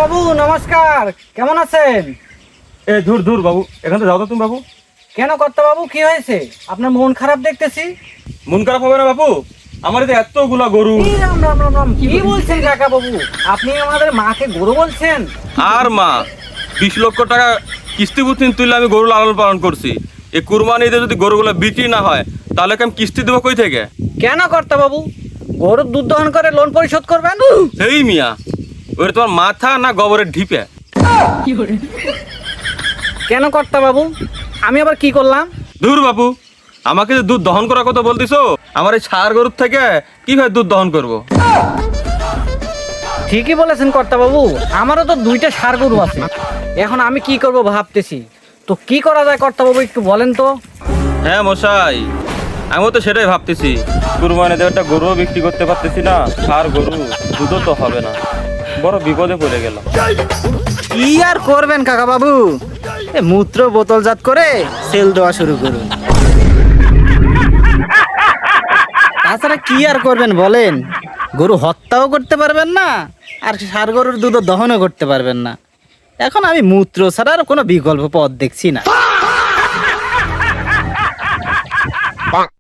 বাবু নমস্কার, কেমন আছেন? এ ধুর ধুর বাবু, এখান থেকে যাও তো তুমি বাবু। কেন বাবু, কি হয়েছে? আপনার মন খারাপ দেখতেছি। মন খারাপ হবে না বাবু, আমার এই যে এতগুলা গরু। এই রাম রাম রাম রাম, কি বলছেন কাকা বাবু? আপনি আমাদের মাকে গরু বলছেন? আর মা 20 লক্ষ টাকা কিস্তি বুস্তি তুললে আমি গরু লালন পালন করছি। এই কুরবানি ঈদে যদি গরুগুলো বিক্রি না হয় তাহলে কি আমি কিস্তি দেবো কই থেকে? কেন বাবু, গরুর দুধ দহন করে লোন পরিশোধ করবেন? এই মিয়া, ওরে তোমার মাথা না গোবরের ঢিপে? কেন বাবু, আমি আবার কি করলাম? ধুর বাবু, আমাকে যে দুধ দহন করার কথা বলতিছো, আমার এই ষাঁড় গরুর থেকে কিভাবে দুধ দহন করবো? ঠিকই বলেছেন বাবু, আমারও তো 2টা ষাঁড় গরু আছে। এখন আমি কি করব ভাবতেছি। তো কি করা যায় বাবু, একটু বলেন তো। হ্যাঁ মশাই, আমিও তো সেটাই ভাবতেছি। কুরবানিতে একটা গরুও বিক্রি করতে পারতেছি না, ষাঁড় গরু দুধও তো হবে না, বড় বিপদে পড়ে গেলাম। কি আর করবেন কাকা বাবু, মূত্র বোতলজাত করে সেল দেওয়া শুরু করুন। তাছাড়া কি আর করবেন বলেন, গরু হত্যাও করতে পারবেন না, আর ষাঁড় গরুর দুধও দহনও করতে পারবেন না। এখন আমি মূত্র ছাড়া আর কোনো বিকল্প পথ দেখছি না।